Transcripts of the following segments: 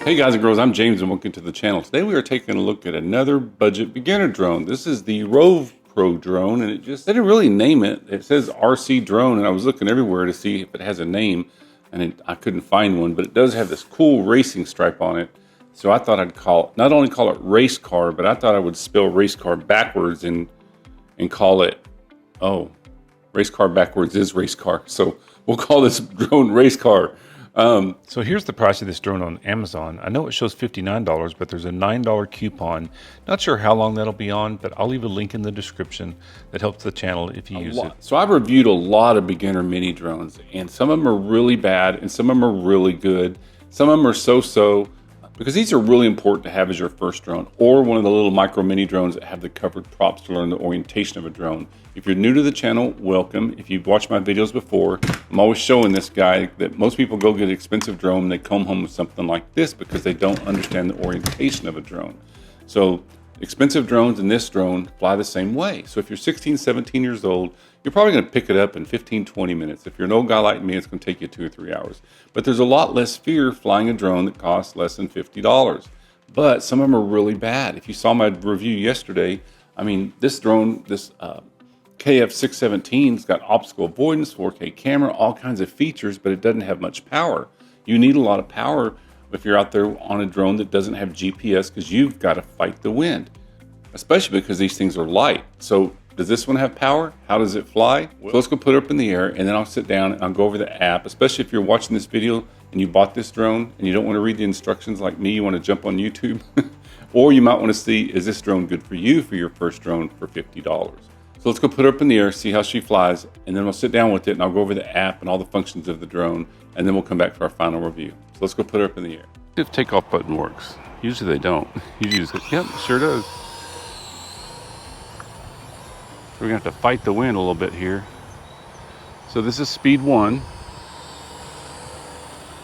Hey guys and girls, I'm James and welcome to the channel. Today we are taking a look at another budget beginner drone. This is the ROVPRO drone, and they didn't really name it. It says RC drone, and I was looking everywhere to see if it has a name, and I couldn't find one, but it does have this cool racing stripe on it. So I thought I'd not only call it race car, but I thought I would spell race car backwards and call it, race car backwards is race car. So we'll call this drone race car. So here's the price of this drone on Amazon. I know it shows $59, but there's a $9 coupon. Not sure how long that'll be on, but I'll leave a link in the description that helps the channel if you use it. So I've reviewed a lot of beginner mini drones, and some of them are really bad and some of them are really good. Some of them are so-so, because these are really important to have as your first drone, or one of the little micro mini drones that have the covered props to learn the orientation of a drone. If you're new to the channel, welcome. If you've watched my videos before, I'm always showing this guy that most people go get an expensive drone and they come home with something like this because they don't understand the orientation of a drone. So expensive drones and this drone fly the same way. So if you're 16, 17 years old, you're probably going to pick it up in 15, 20 minutes. If you're an old guy like me, it's going to take you 2 or 3 hours. But there's a lot less fear flying a drone that costs less than $50. But some of them are really bad. If you saw my review yesterday, I mean, this drone, this KF617's got obstacle avoidance, 4K camera, all kinds of features, but it doesn't have much power. You need a lot of power if you're out there on a drone that doesn't have GPS, because you've got to fight the wind, especially because these things are light. So does this one have power? How does it fly? So let's go put it up in the air, and then I'll sit down and I'll go over the app, especially if you're watching this video and you bought this drone and you don't want to read the instructions like me, you want to jump on YouTube, or you might want to see, is this drone good for you for your first drone for $50? So let's go put her up in the air, see how she flies, and then we'll sit down with it and I'll go over the app and all the functions of the drone, and then we'll come back for our final review. So let's go put her up in the air. If the takeoff button works. Usually they don't. Usually just hit, yep, sure does. We're gonna have to fight the wind a little bit here. So this is speed 1.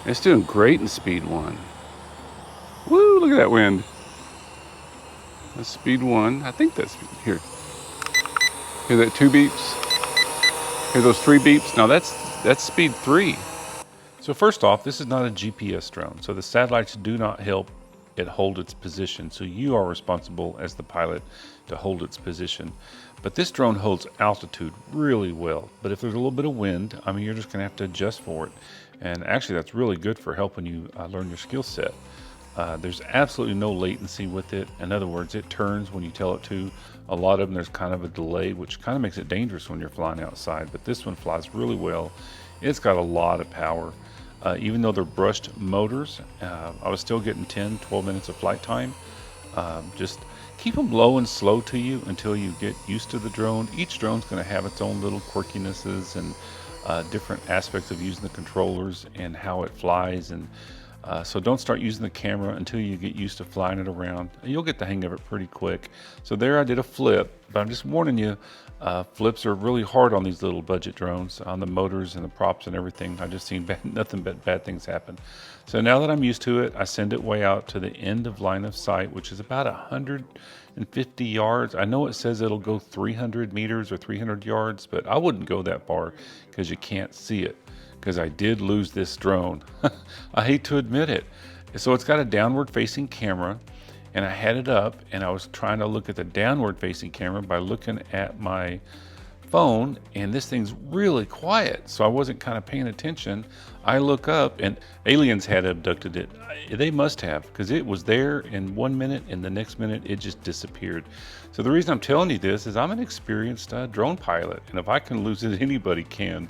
It's doing great in speed 1. Woo, look at that wind. That's speed 1. I think that's here. Hear that 2 beeps? Hear those 3 beeps? Now that's speed 3. So first off, this is not a GPS drone. So the satellites do not help it hold its position. So you are responsible as the pilot to hold its position. But this drone holds altitude really well. But if there's a little bit of wind, I mean, you're just gonna have to adjust for it. And actually that's really good for helping you learn your skill set. There's absolutely no latency with it. In other words, it turns when you tell it to. A lot of them, there's kind of a delay, which kind of makes it dangerous when you're flying outside. But this one flies really well. It's got a lot of power. Even though they're brushed motors, I was still getting 10, 12 minutes of flight time. Just keep them low and slow to you until you get used to the drone. Each drone's going to have its own little quirkinesses and different aspects of using the controllers and how it flies. And so don't start using the camera until you get used to flying it around. You'll get the hang of it pretty quick. So there I did a flip, but I'm just warning you, flips are really hard on these little budget drones, on the motors and the props and everything. I've just seen nothing but bad things happen. So now that I'm used to it, I send it way out to the end of line of sight, which is about 150 yards. I know it says it'll go 300 meters or 300 yards, but I wouldn't go that far because you can't see it. Because I did lose this drone. I hate to admit it. So it's got a downward facing camera, and I had it up and I was trying to look at the downward facing camera by looking at my phone, and this thing's really quiet. So I wasn't kind of paying attention. I look up and aliens had abducted it. They must have, because it was there in 1 minute and the next minute it just disappeared. So the reason I'm telling you this is I'm an experienced drone pilot, and if I can lose it, anybody can.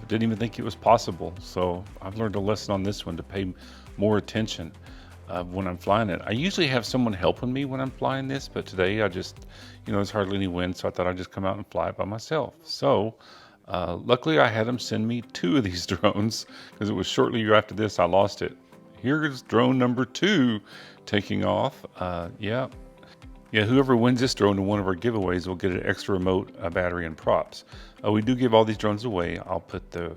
Didn't even think it was possible. So I've learned a lesson on this one to pay more attention when I'm flying it. I usually have someone helping me when I'm flying this, but today I just, there's hardly any wind, so I thought I'd just come out and fly it by myself. So luckily I had them send me 2 of these drones, because it was shortly after this I lost it. Here's drone number 2 taking off. Yeah, whoever wins this drone in one of our giveaways will get an extra remote, a battery, and props. We do give all these drones away. I'll put the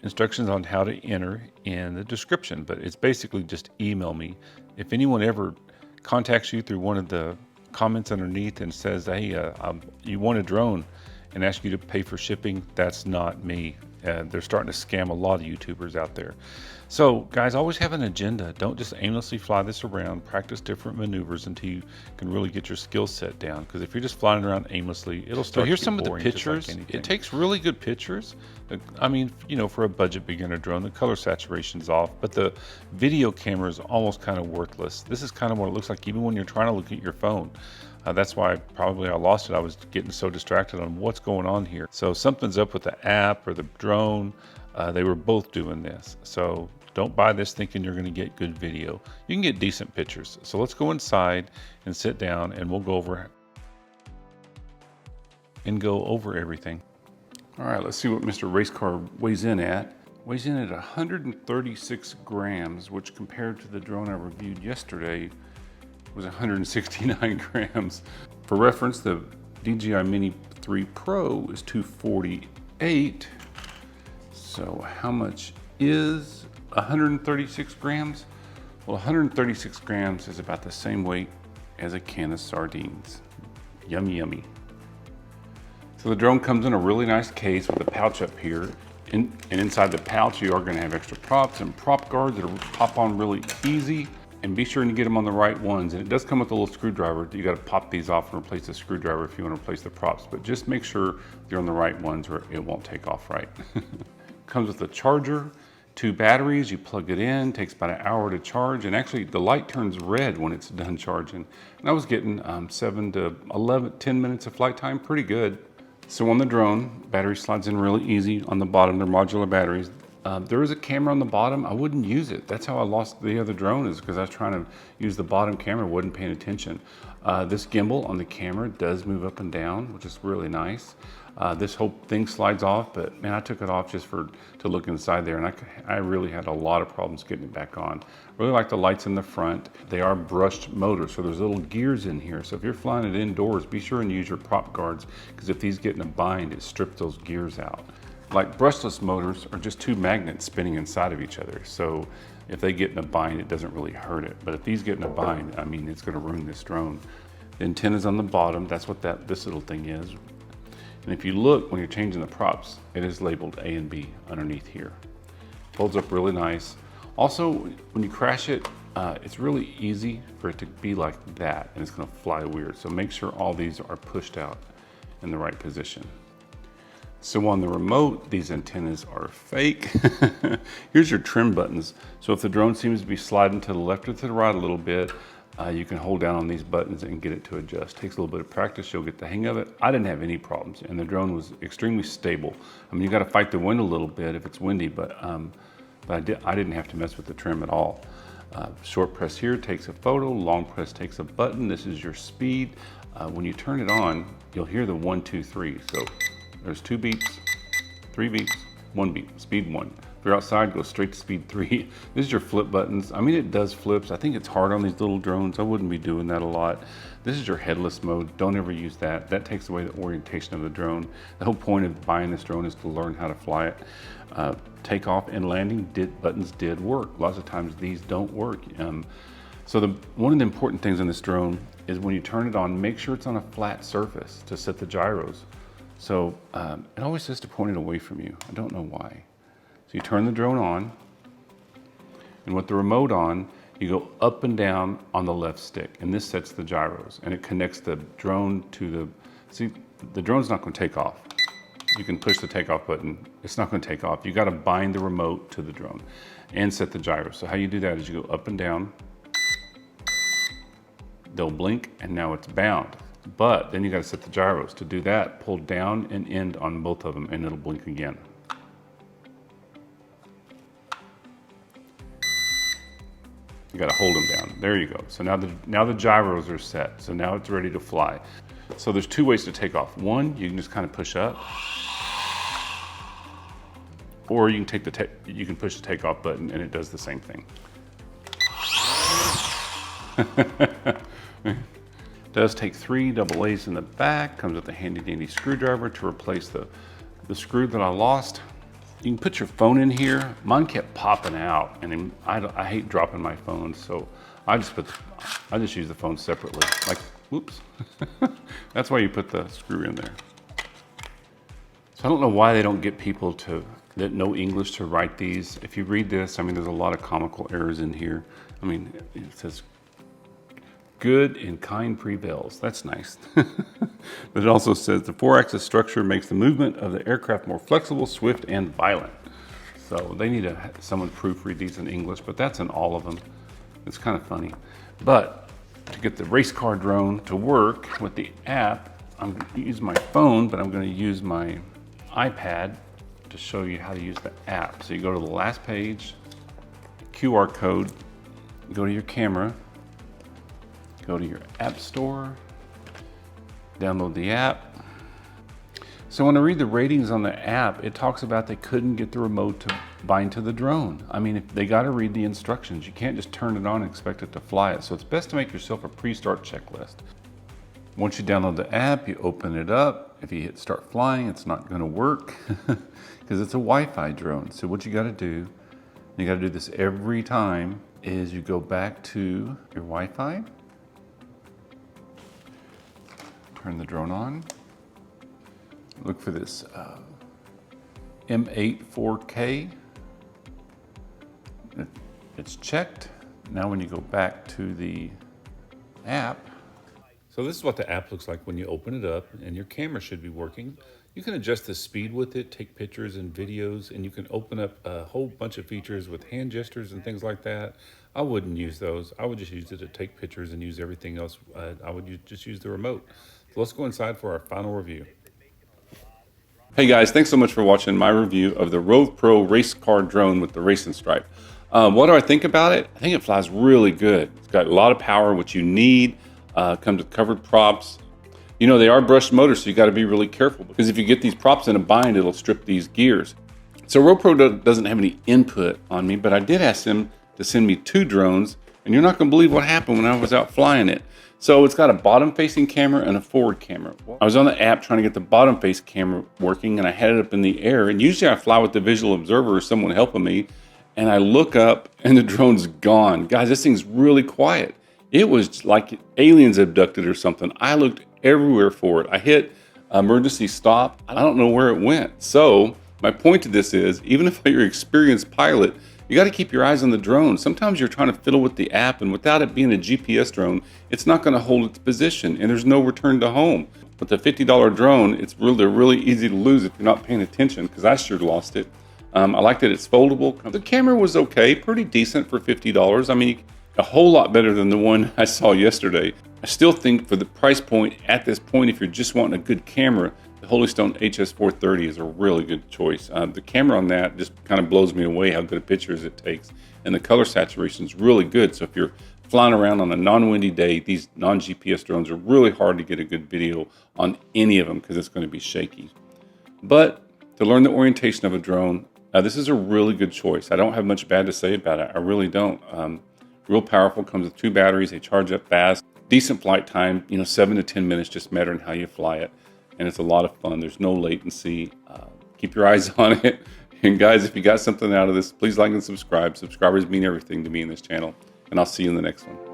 instructions on how to enter in the description, but it's basically just email me. If anyone ever contacts you through one of the comments underneath and says, hey, you want a drone, and ask you to pay for shipping, that's not me. They're starting to scam a lot of YouTubers out there. So guys, always have an agenda. Don't just aimlessly fly this around. Practice different maneuvers until you can really get your skill set down. Because if you're just flying around aimlessly, it'll start. So here's some of the pictures. It takes really good pictures. I mean, you know, for a budget beginner drone, the color saturation's off, but the video camera is almost kind of worthless. This is kind of what it looks like even when you're trying to look at your phone. That's why probably I lost it. I was getting so distracted on what's going on here. So something's up with the app or the drone. They were both doing this. So don't buy this thinking you're going to get good video. You can get decent pictures. So let's go inside and sit down and we'll go over everything. All right, let's see what Mr. Race Car weighs in at. Weighs in at 136 grams, which compared to the drone I reviewed yesterday was 169 grams. For reference, the DJI Mini 3 Pro is 248. So how much is 136 grams? Well, 136 grams is about the same weight as a can of sardines. Yummy, yummy. So the drone comes in a really nice case with a pouch up here. And inside the pouch, you are gonna have extra props and prop guards that'll pop on really easy. And be sure to get them on the right ones. And it does come with a little screwdriver. You gotta pop these off and replace the screwdriver if you wanna replace the props. But just make sure you're on the right ones or it won't take off right. Comes with a charger, 2 batteries, you plug it in, takes about an hour to charge. And actually the light turns red when it's done charging. And I was getting 7 to 10 minutes of flight time, pretty good. So on the drone, battery slides in really easy on the bottom. They're modular batteries. There is a camera on the bottom. I wouldn't use it. That's how I lost the other drone, is because I was trying to use the bottom camera, wasn't paying attention. This gimbal on the camera does move up and down, which is really nice. This whole thing slides off, but man, I took it off just to look inside there, and I really had a lot of problems getting it back on. Really like the lights in the front. They are brushed motors, so there's little gears in here. So if you're flying it indoors, be sure and use your prop guards, because if these get in a bind, it strips those gears out. Like brushless motors are just 2 magnets spinning inside of each other. So if they get in a bind, it doesn't really hurt it. But if these get in a bind, I mean, it's gonna ruin this drone. The antenna's on the bottom. That's what this little thing is. And if you look, when you're changing the props, it is labeled A and B underneath here. Folds up really nice. Also, when you crash it, it's really easy for it to be like that, and it's gonna fly weird. So make sure all these are pushed out in the right position. So on the remote, these antennas are fake. Here's your trim buttons. So if the drone seems to be sliding to the left or to the right a little bit, you can hold down on these buttons and get it to adjust. Takes a little bit of practice, you'll get the hang of it. I didn't have any problems, and the drone was extremely stable. I mean, you gotta fight the wind a little bit if it's windy, but I didn't have to mess with the trim at all. Short press here takes a photo, long press takes a button. This is your speed. When you turn it on, you'll hear the 1, 2, 3. So there's 2 beeps, 3 beeps, 1 beep, speed 1. If you're outside, go straight to speed 3. This is your flip buttons. I mean, it does flips. I think it's hard on these little drones. I wouldn't be doing that a lot. This is your headless mode. Don't ever use that. That takes away the orientation of the drone. The whole point of buying this drone is to learn how to fly it. Takeoff and landing buttons did work. Lots of times these don't work. So one of the important things on this drone is when you turn it on, make sure it's on a flat surface to set the gyros. So it always says to point it away from you. I don't know why. So you turn the drone on, and with the remote on, you go up and down on the left stick, and this sets the gyros, and it connects the drone to the drone's not gonna take off. You can push the takeoff button. It's not gonna take off. You gotta bind the remote to the drone and set the gyros. So how you do that is you go up and down, they'll blink, and now it's bound. But then you gotta set the gyros. To do that, pull down and end on both of them, and it'll blink again. You gotta hold them down. There you go. So now the gyros are set. So now it's ready to fly. So there's 2 ways to take off. One, you can just kind of push up, or you can you can push the takeoff button and it does the same thing. It does take 3 AA's in the back. Comes with a handy dandy screwdriver to replace the screw that I lost. You can put your phone in here. Mine kept popping out, and I hate dropping my phone, so I just use the phone separately. Like, whoops. That's why you put the screw in there. So I don't know why they don't get people to that know English to write these. If you read this, I mean, there's a lot of comical errors in here. I mean, it says, good and kind prevails. That's nice. But it also says the 4-axis structure makes the movement of the aircraft more flexible, swift, and violent. So they need someone proofread these in English, but that's in all of them. It's kind of funny. But to get the race car drone to work with the app, I'm going to use my phone, but I'm going to use my iPad to show you how to use the app. So you go to the last page, QR code, go to your camera, go to your app store, download the app. So when I read the ratings on the app, it talks about they couldn't get the remote to bind to the drone. I mean, they got to read the instructions. You can't just turn it on and expect it to fly it. So it's best to make yourself a pre-start checklist. Once you download the app, you open it up. If you hit start flying, it's not going to work because it's a Wi-Fi drone. So what you got to do, you got to do this every time, is you go back to your Wi-Fi, turn the drone on, look for this M8 4K. It's checked. Now when you go back to the app. So this is what the app looks like when you open it up, and your camera should be working. You can adjust the speed with it, take pictures and videos, and you can open up a whole bunch of features with hand gestures and things like that. I wouldn't use those. I would just use it to take pictures and use everything else. I would just use the remote. So let's go inside for our final review. Hey guys, thanks so much for watching my review of the ROVPRO race car drone with the racing stripe. What do I think about it? I think it flies really good. It's got a lot of power, what you need. Comes with covered props. You know, they are brushed motors, so you got to be really careful because if you get these props in a bind, it'll strip these gears. So ROVPRO doesn't have any input on me, but I did ask them to send me 2 drones, and you're not going to believe what happened when I was out flying it. So it's got a bottom-facing camera and a forward camera. I was on the app trying to get the bottom-face camera working, and I had it up in the air. And usually I fly with the visual observer or someone helping me, and I look up, and the drone's gone. Guys, this thing's really quiet. It was like aliens abducted or something. I looked everywhere for it. I hit emergency stop. I don't know where it went. So my point to this is, even if you're an experienced pilot, you got to keep your eyes on the drone. Sometimes you're trying to fiddle with the app, and without it being a GPS drone, it's not going to hold its position, and there's no return to home. With the $50 drone, they're really easy to lose if you're not paying attention, because I sure lost it. I like that it's foldable. The camera was okay, pretty decent for $50. I mean, a whole lot better than the one I saw yesterday. I still think for the price point, at this point, if you're just wanting a good camera, the Holystone HS430 is a really good choice. The camera on that just kind of blows me away how good of pictures it takes. And the color saturation is really good. So if you're flying around on a non-windy day, these non-GPS drones are really hard to get a good video on any of them because it's going to be shaky. But to learn the orientation of a drone, this is a really good choice. I don't have much bad to say about it. I really don't. Real powerful, comes with 2 batteries. They charge up fast. Decent flight time, 7 to 10 minutes, just mattering how you fly it. And it's a lot of fun. There's no latency. Keep your eyes on it. And guys, if you got something out of this, please like and subscribe. Subscribers mean everything to me in this channel. And I'll see you in the next one.